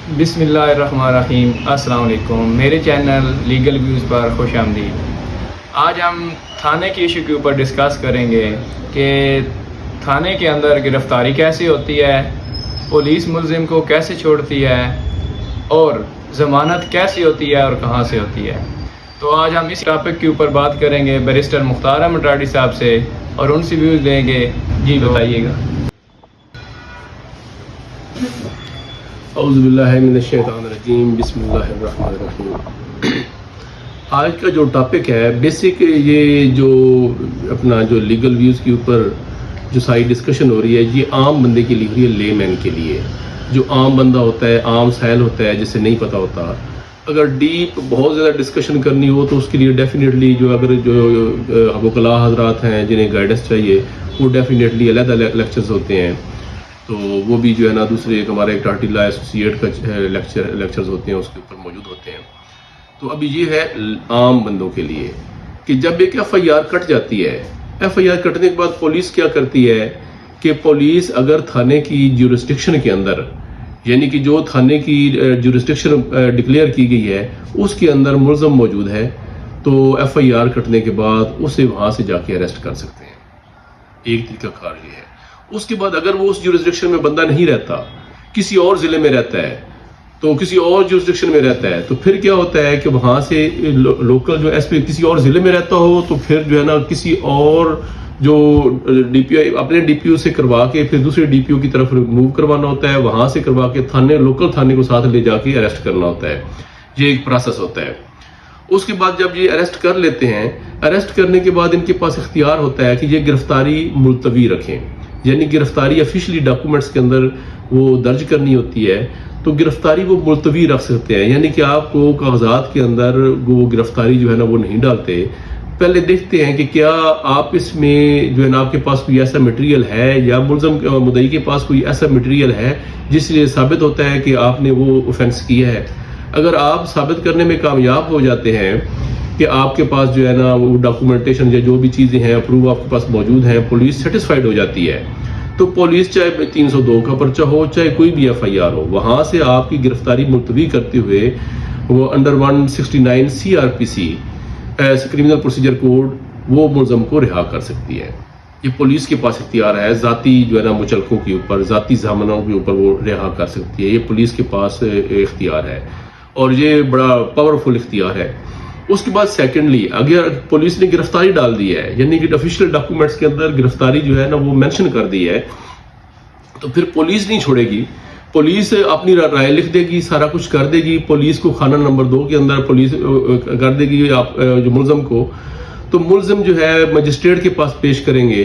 बिस्मिल्लाहिर्रहमानिर्रहीम। अस्सलाम वालेकुम। मेरे चैनल लीगल व्यूज़ पर खुश आमदीद। आज हम थाने के इशू के ऊपर डिस्कस करेंगे कि थाने के अंदर गिरफ़्तारी कैसे होती है, पुलिस मुलजिम को कैसे छोड़ती है और ज़मानत कैसी होती है और कहाँ से होती है। तो आज हम इस टॉपिक के ऊपर बात करेंगे बैरिस्टर मुख्तार अहमद राठी साहब से और उनसे व्यूज़ लेंगे। जी बताइएगा। औज़ुबिल्लाहि मिनश्शैतानिर्रजीम, बिस्मिल्लाहिर्रहमानिर्रहीम। आज का जो टॉपिक है बेसिक, ये जो अपना जो लीगल व्यूज़ के ऊपर जो सारी डिस्कशन हो रही है, ये आम बंदे के लिए हो रही है, ले मैन के लिए। जो आम बंदा होता है, आम साइल होता है, जिसे नहीं पता होता, अगर डीप बहुत ज़्यादा डिस्कशन करनी हो तो उसके लिए डेफिनेटली जो अगर जो वकला हजरात हैं जिन्हें गाइडेंस चाहिए, वो डेफिनेटली अलग लेक्चर्स होते हैं। तो वो भी जो है ना दूसरे हमारे एक टाटी लॉ एसोसिएट का लेक्चर्स होते हैं, उसके ऊपर मौजूद होते हैं। तो अभी ये है आम बंदों के लिए कि जब एक FIR कट जाती है, FIR कटने के बाद पुलिस क्या करती है कि पुलिस अगर थाने की ज्यूरिस्डिक्शन के अंदर, यानी कि जो थाने की ज्यूरिस्डिक्शन डिक्लेयर की गई है उसके अंदर मुलज़म मौजूद है, तो FIR कटने के बाद उसे वहाँ से जाके अरेस्ट कर सकते हैं। एक तरीका कार ये है। उसके बाद अगर वो उस ज्यूरिस्डिक्शन में बंदा नहीं रहता, किसी और ज़िले में रहता है, तो किसी और ज्यूरिस्डिक्शन में रहता है, तो फिर क्या होता है कि वहाँ से लोकल जो SP किसी और ज़िले में रहता हो, तो फिर जो है ना किसी और जो DPO अपने DPO से करवा के फिर दूसरे DPO की तरफ मूव करवाना होता है, वहाँ से करवा के लोकल थाने को साथ ले जाके अरेस्ट करना होता है। ये एक प्रोसेस होता है। उसके बाद जब ये अरेस्ट कर लेते हैं, अरेस्ट करने के बाद इनके पास इख्तियार होता है कि ये गिरफ्तारी मुलतवी रखें, यानी गिरफ्तारी ऑफिशियली डॉक्यूमेंट्स के अंदर वो दर्ज करनी होती है, तो गिरफ्तारी वो मुलतवी रख सकते हैं। यानी कि आपको कागजात के अंदर वो गिरफ्तारी जो है ना वो नहीं डालते, पहले देखते हैं कि क्या आप इसमें जो है ना आपके पास कोई ऐसा मटेरियल है या मुलज़म मुद्दई के पास कोई ऐसा मटेरियल है जिससे साबित होता है कि आपने वो ऑफेंस किया है। अगर आप साबित करने में कामयाब हो जाते हैं कि आपके पास जो है ना वो डॉक्यूमेंटेशन या जो भी चीज़ें हैं प्रूफ आपके पास मौजूद हैं, पुलिस सेटिस्फाइड हो जाती है, तो पुलिस चाहे 302 का पर्चा हो, चाहे कोई भी FIR हो, वहाँ से आपकी गिरफ्तारी मुलतवी करते हुए वो under 169 CRPC criminal procedure code वो मुलज़म को रिहा कर सकती है। ये पुलिस के पास इख्तियार है, ज़ाती जो है ना मुचलकों के ऊपर, ज़ाती ज़मानों के ऊपर वो रिहा कर सकती है। ये पुलिस के पास इख्तियार है और ये बड़ा पावरफुल इख्तियार है। उसके बाद सेकेंडली, अगर पुलिस ने गिरफ्तारी डाल दी है, यानी कि ऑफिशियल डॉक्यूमेंट्स के अंदर गिरफ्तारी जो है ना वो मेंशन कर दी है, तो फिर पुलिस नहीं छोड़ेगी। पुलिस अपनी राय लिख देगी, सारा कुछ कर देगी। पुलिस को खाना नंबर 2 के अंदर पुलिस कर देगी आप जो मुलज़म को, तो मुलज़म जो है मजिस्ट्रेट के पास पेश करेंगे,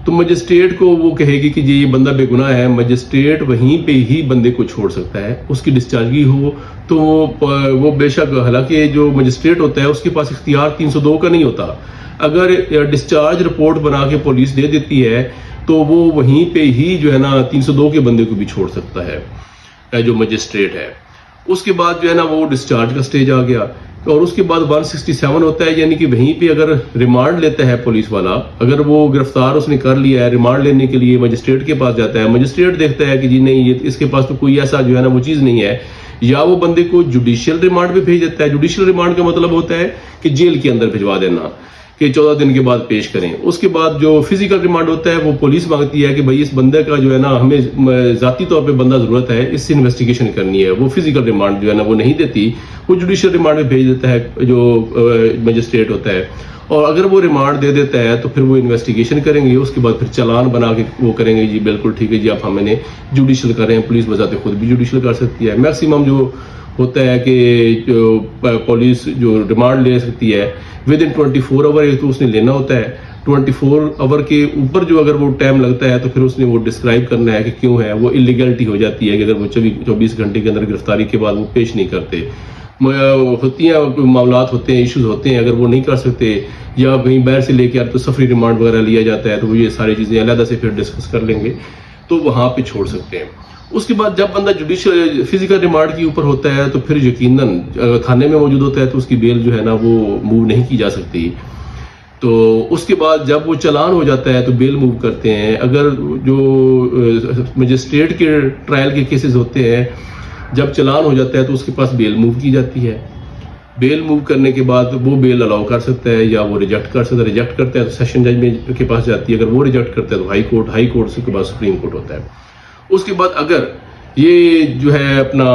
तो मजिस्ट्रेट को वो कहेगी कि ये बंदा बेगुनाह है। मजिस्ट्रेट वहीं पे ही बंदे को छोड़ सकता है, उसकी डिस्चार्जी हो तो वो बेशक, हालांकि जो मजिस्ट्रेट होता है उसके पास इख्तियार 302 का नहीं होता। अगर डिस्चार्ज रिपोर्ट बना के पुलिस दे देती है तो वो वहीं पे ही जो है ना 302 के बंदे को भी छोड़ सकता है जो मजिस्ट्रेट है। उसके बाद जो है ना वो डिस्चार्ज का स्टेज आ गया, और उसके बाद 167 होता है, यानी कि वहीं पे अगर रिमांड लेता है पुलिस वाला, अगर वो गिरफ्तार उसने कर लिया है, रिमांड लेने के लिए मजिस्ट्रेट के पास जाता है, मजिस्ट्रेट देखता है कि जी नहीं, ये इसके पास तो कोई ऐसा जो है ना वो चीज़ नहीं है, या वो बंदे को जुडिशियल रिमांड पे भेज देता है। जुडिशियल रिमांड का मतलब होता है कि जेल के अंदर भिजवा देना, कि 14 दिन के बाद पेश करें। उसके बाद जो फिजिकल रिमांड होता है वो पुलिस मांगती है कि भाई इस बंदे का जो है ना हमें ज़ाती तौर पे बंदा ज़रूरत है, इससे इन्वेस्टिगेशन करनी है। वो फिजिकल रिमांड जो है ना वो नहीं देती, वो जुडिशियल रिमांड में भेज देता है जो मजिस्ट्रेट होता है। और अगर वो रिमांड दे देता है तो फिर वो इन्वेस्टिगेशन करेंगे, उसके बाद फिर चालान बना के वो करेंगे, जी बिल्कुल ठीक है जी, आप हमें जुडिशियल कर रहे हैं। पुलिस बजाते खुद भी जुडिशियल कर सकती है। मैक्सिमम जो होता है कि जो पुलिस जो रिमांड ले सकती है विद इन 24 आवर, एक तो उसने लेना होता है। 24 आवर के ऊपर जो अगर वो टाइम लगता है तो फिर उसने वो डिस्क्राइब करना है कि क्यों है। वो इलीगलिटी हो जाती है कि अगर वो 24 घंटे के अंदर गिरफ्तारी के बाद वो पेश नहीं करते, होती हैं मामलात होते हैं, इश्यूज होते हैं, अगर वो नहीं कर सकते या कहीं बाहर से लेके आते तो सफरी रिमांड वगैरह लिया जाता है, तो वो ये सारी चीज़ें अलग से फिर डिस्कस कर लेंगे, तो वहाँ पे छोड़ सकते हैं। उसके बाद जब बंदा जुडिशियल फिजिकल रिमांड के ऊपर होता है तो फिर यकीनन थाने में मौजूद होता है तो उसकी बेल जो है ना वो मूव नहीं की जा सकती। तो उसके बाद जब वो चालान हो जाता है तो बेल मूव करते हैं। अगर जो मजिस्ट्रेट के ट्रायल के केसेस होते हैं جب چلان ہو جاتا ہے تو اس کے پاس بیل موو کی جاتی ہے. بیل موو کرنے کے بعد وہ بیل الاؤ کر سکتا ہے یا وہ ریجیکٹ کر سکتا ہے. ریجیکٹ کرتا ہے تو سیشن جج کے پاس جاتی ہے. اگر وہ ریجیکٹ کرتا ہے تو ہائی کورٹ سے کے بعد سپریم کورٹ ہوتا ہے. اس کے بعد اگر یہ جو ہے اپنا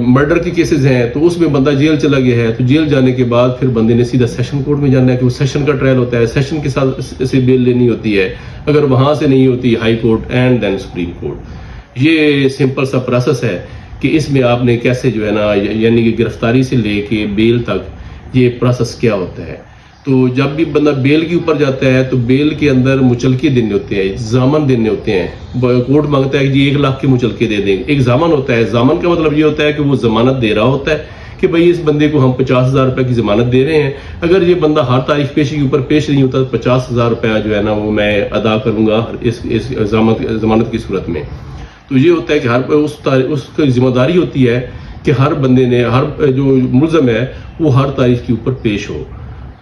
مرڈر کے کیسز ہیں تو اس میں بندہ جیل چلا گیا ہے تو جیل جانے کے بعد پھر بندے نے سیدھا سیشن کورٹ میں جانا ہے کہ وہ سیشن کا ٹرائل ہوتا ہے. سیشن کے ساتھ سے بیل لینی ہوتی ہے. اگر وہاں سے نہیں ہوتی high court and then supreme court. یہ سمپل سا پروسیس ہے کہ اس میں آپ نے کیسے جو ہے نا یعنی کہ گرفتاری سے لے کے بیل تک یہ پروسیس کیا ہوتا ہے. تو جب بھی بندہ بیل کے اوپر جاتا ہے تو بیل کے اندر مچلکے دینے ہوتے ہیں, ضامن دینے ہوتے ہیں. کورٹ مانگتا ہے کہ جی 1 لاکھ کے مچلکے دے دیں. ایک ضامن ہوتا ہے. ضامن کا مطلب یہ ہوتا ہے کہ وہ ضمانت دے رہا ہوتا ہے کہ بھئی اس بندے کو ہم 50,000 روپے کی ضمانت دے رہے ہیں. اگر یہ بندہ ہر تاریخ پیشی کے اوپر پیش نہیں ہوتا تو 50,000 روپے جو ہے نا وہ میں ادا کروں گا اس ضمانت کی صورت میں. تو یہ ہوتا ہے کہ اس کی ذمہ داری ہوتی ہے کہ ہر بندے نے ہر جو ملزم ہے وہ ہر تاریخ کے اوپر پیش ہو.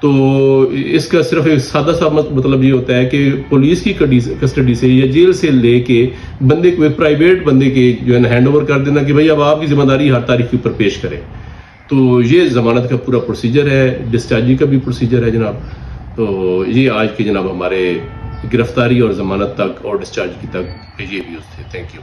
تو اس کا صرف ایک سادہ سا مطلب یہ ہوتا ہے کہ پولیس کی کسٹڈی سے یا جیل سے لے کے بندے کو ایک پرائیویٹ بندے کے جو ہے نا ہینڈ اوور کر دینا کہ بھائی اب آپ کی ذمہ داری ہر تاریخ کے اوپر پیش کریں. تو یہ ضمانت کا پورا پروسیجر ہے. ڈسچارجی کا بھی پروسیجر ہے جناب. تو یہ آج کے جناب ہمارے گرفتاری اور ضمانت تک اور ڈسچارج کی تک یہ ویوز تھے. Thank you.